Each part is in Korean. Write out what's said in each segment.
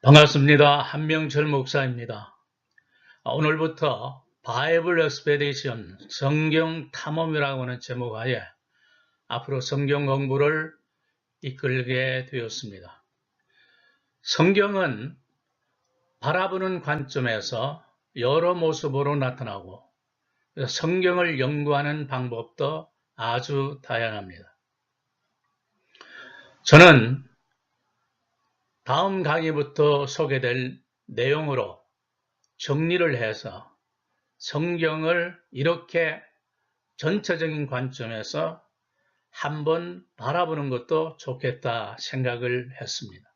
반갑습니다. 한명철 목사입니다. 오늘부터 바이블 엑스페디션 성경 탐험이라고 하는 제목하에 앞으로 성경 공부를 이끌게 되었습니다. 성경은 바라보는 관점에서 여러 모습으로 나타나고 성경을 연구하는 방법도 아주 다양합니다. 저는 다음 강의부터 소개될 내용으로 정리를 해서 성경을 이렇게 전체적인 관점에서 한번 바라보는 것도 좋겠다 생각을 했습니다.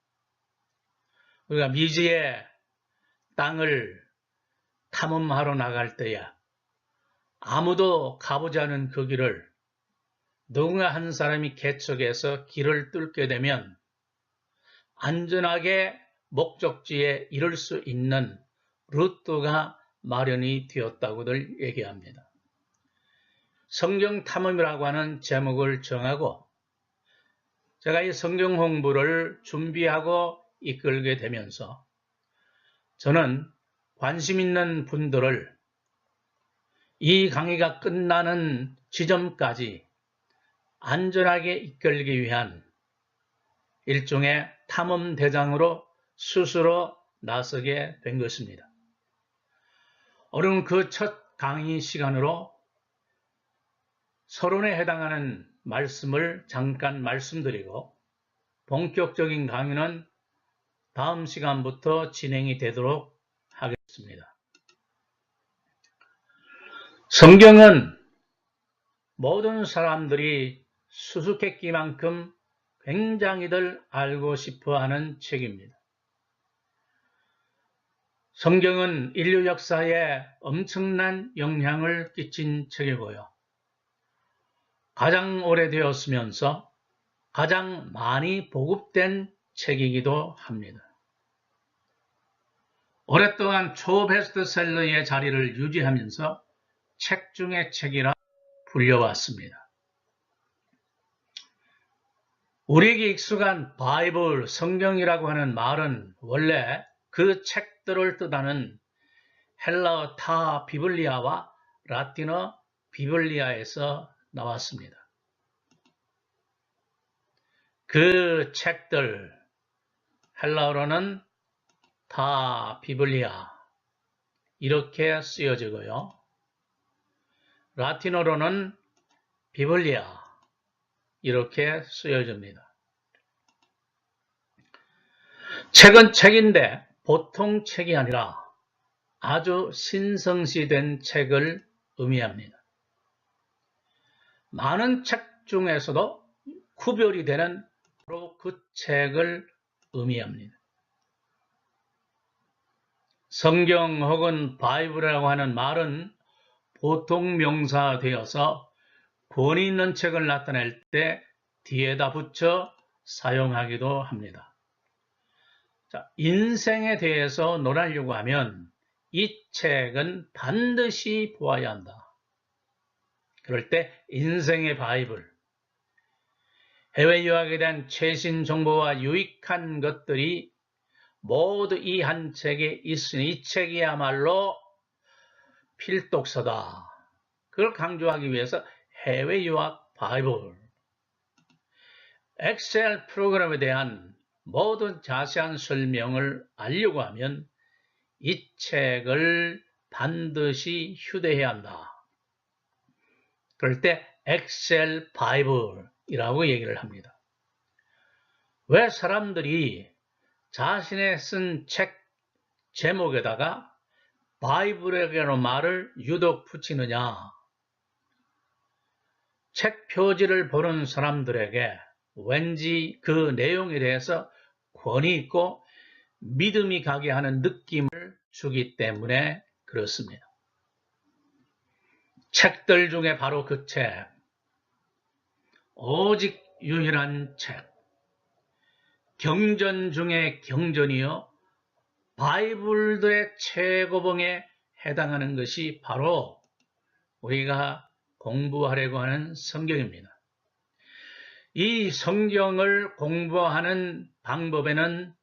우리가 미지의 땅을 탐험하러 나갈 때야 아무도 가보지 않은 그 길을 누군가 한 사람이 개척해서 길을 뚫게 되면 안전하게 목적지에 이를 수 있는 루트가 마련이 되었다고들 얘기합니다. 성경 탐험이라고 하는 제목을 정하고 제가 이 성경 홍보를 준비하고 이끌게 되면서 저는 관심 있는 분들을 이 강의가 끝나는 지점까지 안전하게 이끌기 위한 일종의 탐험 대장으로 스스로 나서게 된 것입니다. 오늘은 그 첫 강의 시간으로 서론에 해당하는 말씀을 잠깐 말씀드리고 본격적인 강의는 다음 시간부터 진행이 되도록 하겠습니다. 성경은 모든 사람들이 수수께끼만큼 굉장히들 알고 싶어하는 책입니다. 성경은 인류 역사에 엄청난 영향을 끼친 책이고요. 가장 오래되었으면서 가장 많이 보급된 책이기도 합니다. 오랫동안 초베스트셀러의 자리를 유지하면서 책 중의 책이라 불려왔습니다. 우리에게 익숙한 바이블, 성경이라고 하는 말은 원래 그 책들을 뜻하는 헬라어 타 비블리아와 라틴어 비블리아에서 나왔습니다. 그 책들, 헬라어로는 타 비블리아 이렇게 쓰여지고요. 라틴어로는 비블리아 이렇게 쓰여집니다. 책은 책인데 보통 책이 아니라 아주 신성시된 책을 의미합니다. 많은 책 중에서도 구별이 되는 바로 그 책을 의미합니다. 성경 혹은 바이블이라고 하는 말은 보통 명사되어서 권위 있는 책을 나타낼 때 뒤에다 붙여 사용하기도 합니다. 자, 인생에 대해서 논하려고 하면 이 책은 반드시 보아야 한다. 그럴 때 인생의 바이블, 해외 유학에 대한 최신 정보와 유익한 것들이 모두 이 한 책에 있으니 이 책이야말로 필독서다. 그걸 강조하기 위해서 해외 유학 바이블, 엑셀 프로그램에 대한 모든 자세한 설명을 알려고 하면 이 책을 반드시 휴대해야 한다. 그럴 때 엑셀 바이블이라고 얘기를 합니다. 왜 사람들이 자신의 쓴 책 제목에다가 바이블이라는 말을 유독 붙이느냐? 책 표지를 보는 사람들에게 왠지 그 내용에 대해서 권위 있고 믿음이 가게 하는 느낌을 주기 때문에 그렇습니다. 책들 중에 바로 그 책, 오직 유일한 책, 경전 중에 경전이요 바이블들의 최고봉에 해당하는 것이 바로 우리가 공부하려고 하는 성경입니다. 이 성경을 공부하는 방법에는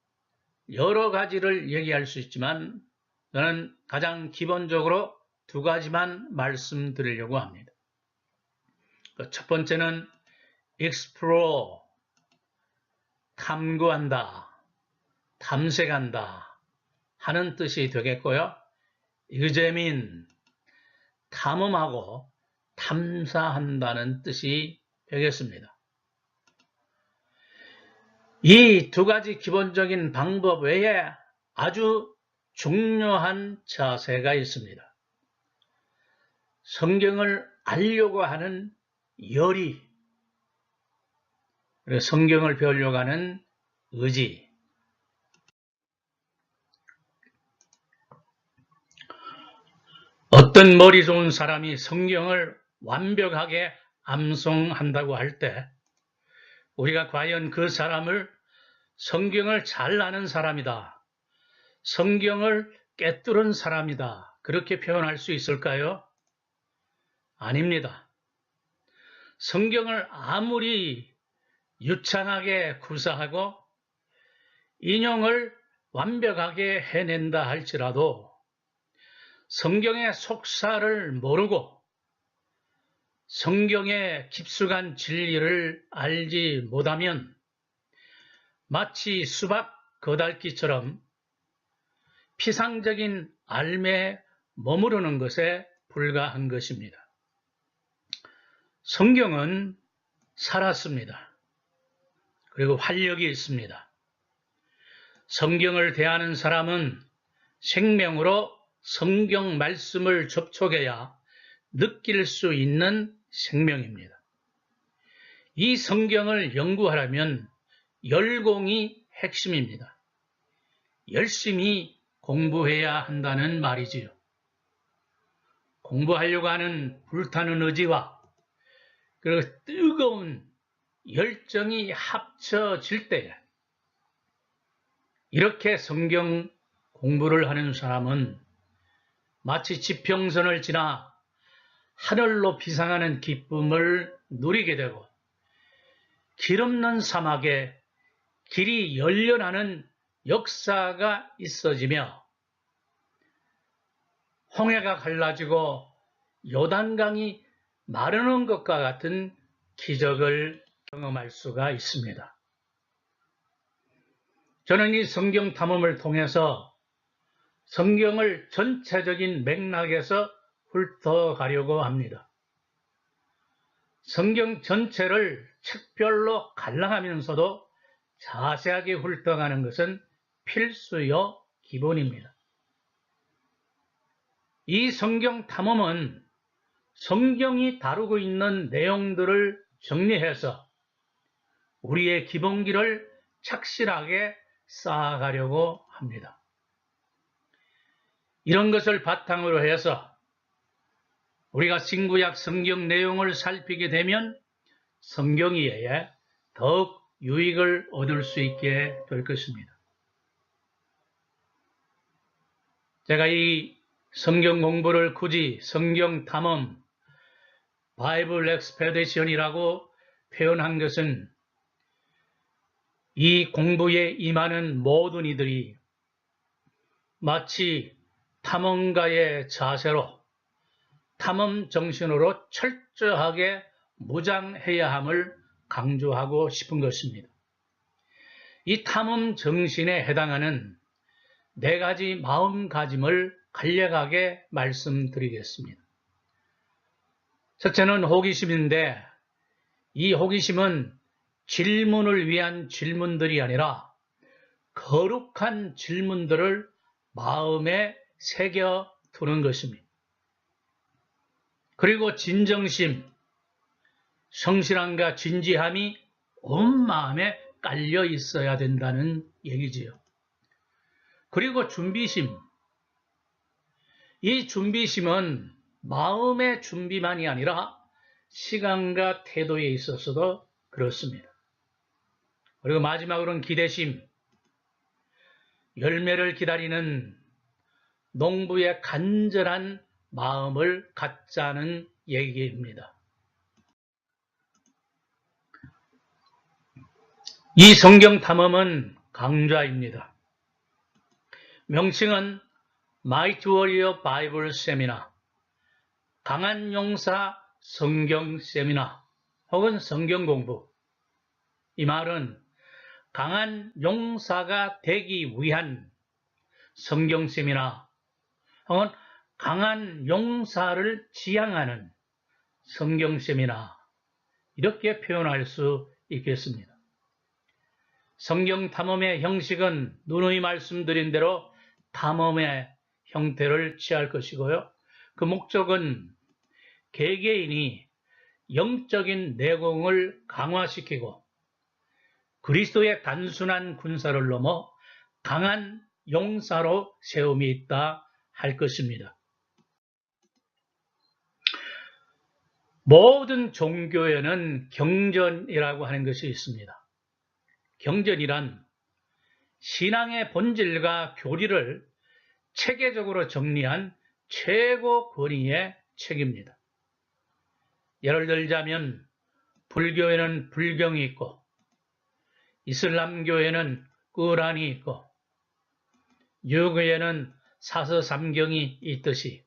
여러 가지를 얘기할 수 있지만 저는 가장 기본적으로 두 가지만 말씀드리려고 합니다. 첫 번째는 explore, 탐구한다, 탐색한다 하는 뜻이 되겠고요. examine, 탐험하고 탐사한다는 뜻이 되겠습니다. 이 두 가지 기본적인 방법 외에 아주 중요한 자세가 있습니다. 성경을 알려고 하는 열의, 그리고 성경을 배우려고 하는 의지. 어떤 머리 좋은 사람이 성경을 완벽하게 암송한다고 할 때 우리가 과연 그 사람을 성경을 잘 아는 사람이다, 성경을 꿰뚫은 사람이다 그렇게 표현할 수 있을까요? 아닙니다. 성경을 아무리 유창하게 구사하고 인용을 완벽하게 해낸다 할지라도 성경의 속사를 모르고 성경의 깊숙한 진리를 알지 못하면 마치 수박 거달기처럼 피상적인 알매에 머무르는 것에 불과한 것입니다. 성경은 살았습니다. 그리고 활력이 있습니다. 성경을 대하는 사람은 생명으로 성경 말씀을 접촉해야 느낄 수 있는 생명입니다. 이 성경을 연구하려면 열공이 핵심입니다. 열심히 공부해야 한다는 말이지요. 공부하려고 하는 불타는 의지와 그 뜨거운 열정이 합쳐질 때 이렇게 성경 공부를 하는 사람은 마치 지평선을 지나 하늘로 비상하는 기쁨을 누리게 되고 길 없는 사막에 길이 열려나는 역사가 있어지며 홍해가 갈라지고 요단강이 마르는 것과 같은 기적을 경험할 수가 있습니다. 저는 이 성경 탐험을 통해서 성경을 전체적인 맥락에서 훑어가려고 합니다. 성경 전체를 책별로 갈라하면서도 자세하게 훑어가는 것은 필수요 기본입니다. 이 성경 탐험은 성경이 다루고 있는 내용들을 정리해서 우리의 기본기를 착실하게 쌓아가려고 합니다. 이런 것을 바탕으로 해서 우리가 신구약 성경 내용을 살피게 되면 성경 이해에 더욱 유익을 얻을 수 있게 될 것입니다. 제가 이 성경 공부를 굳이 성경 탐험, 바이블 엑스페디션이라고 표현한 것은 이 공부에 임하는 모든 이들이 마치 탐험가의 자세로 탐험 정신으로 철저하게 무장해야 함을 강조하고 싶은 것입니다. 이 탐험 정신에 해당하는 4가지 마음가짐을 간략하게 말씀드리겠습니다. 첫째는 호기심인데 이 호기심은 질문을 위한 질문들이 아니라 거룩한 질문들을 마음에 새겨두는 것입니다. 그리고 진정심, 성실함과 진지함이 온 마음에 깔려 있어야 된다는 얘기지요. 그리고 준비심, 이 준비심은 마음의 준비만이 아니라 시간과 태도에 있어서도 그렇습니다. 그리고 마지막으로는 기대심, 열매를 기다리는 농부의 간절한 마음을 갖자는 얘기입니다. 이 성경 탐험은 강좌입니다. 명칭은 Mighty Warrior Bible Seminar, 강한 용사 성경 세미나 혹은 성경 공부. 이 말은 강한 용사가 되기 위한 성경 세미나 혹은 강한 용사를 지향하는 성경 세미나, 이렇게 표현할 수 있겠습니다. 성경 탐험의 형식은 누누이 말씀드린 대로 탐험의 형태를 취할 것이고요. 그 목적은 개개인이 영적인 내공을 강화시키고 그리스도의 단순한 군사를 넘어 강한 용사로 세움이 있다 할 것입니다. 모든 종교에는 경전이라고 하는 것이 있습니다. 경전이란 신앙의 본질과 교리를 체계적으로 정리한 최고 권위의 책입니다. 예를 들자면 불교에는 불경이 있고 이슬람교에는 꾸란이 있고 유교에는 사서삼경이 있듯이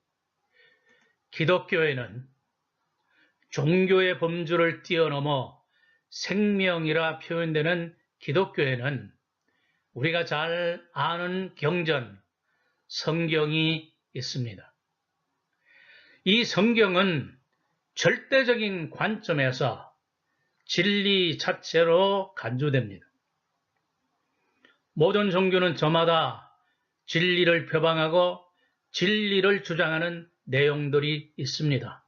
기독교에는 종교의 범주를 뛰어넘어 생명이라 표현되는 기독교에는 우리가 잘 아는 경전, 성경이 있습니다. 이 성경은 절대적인 관점에서 진리 자체로 간주됩니다. 모든 종교는 저마다 진리를 표방하고 진리를 주장하는 내용들이 있습니다.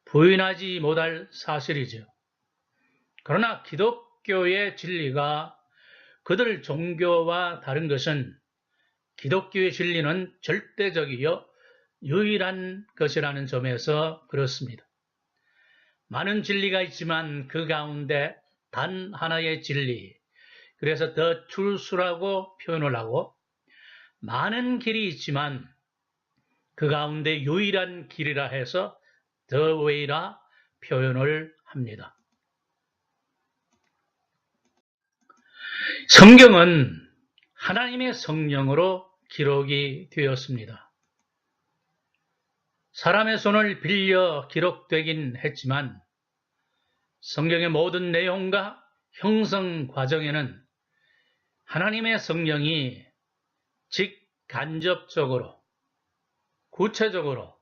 부인하지 못할 사실이죠. 그러나 기독교의 진리가 그들 종교와 다른 것은 기독교의 진리는 절대적이요 유일한 것이라는 점에서 그렇습니다. 많은 진리가 있지만 그 가운데 단 하나의 진리, 그래서 The Truth라고 표현을 하고, 많은 길이 있지만 그 가운데 유일한 길이라 해서 The Way라 표현을 합니다. 성경은 하나님의 성령으로 기록이 되었습니다. 사람의 손을 빌려 기록되긴 했지만 성경의 모든 내용과 형성 과정에는 하나님의 성령이 직간접적으로, 구체적으로,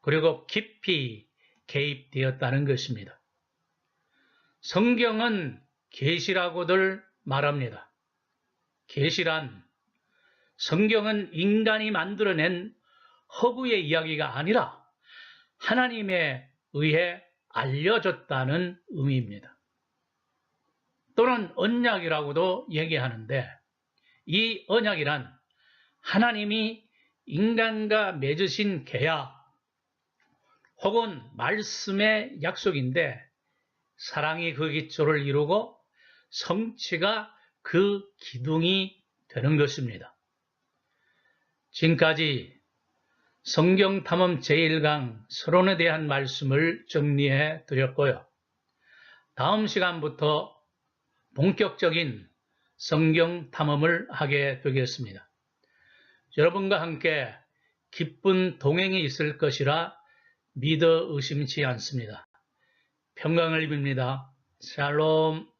그리고 깊이 개입되었다는 것입니다. 성경은 계시라고들 말합니다. 계시란 성경은 인간이 만들어낸 허구의 이야기가 아니라 하나님에 의해 알려졌다는 의미입니다. 또는 언약이라고도 얘기하는데, 이 언약이란 하나님이 인간과 맺으신 계약 혹은 말씀의 약속인데, 사랑이 그 기초를 이루고 성취가 그 기둥이 되는 것입니다. 지금까지 성경 탐험 제1강 서론에 대한 말씀을 정리해 드렸고요. 다음 시간부터 본격적인 성경 탐험을 하게 되겠습니다. 여러분과 함께 기쁜 동행이 있을 것이라 믿어 의심치 않습니다. 평강을 빕니다. 샬롬.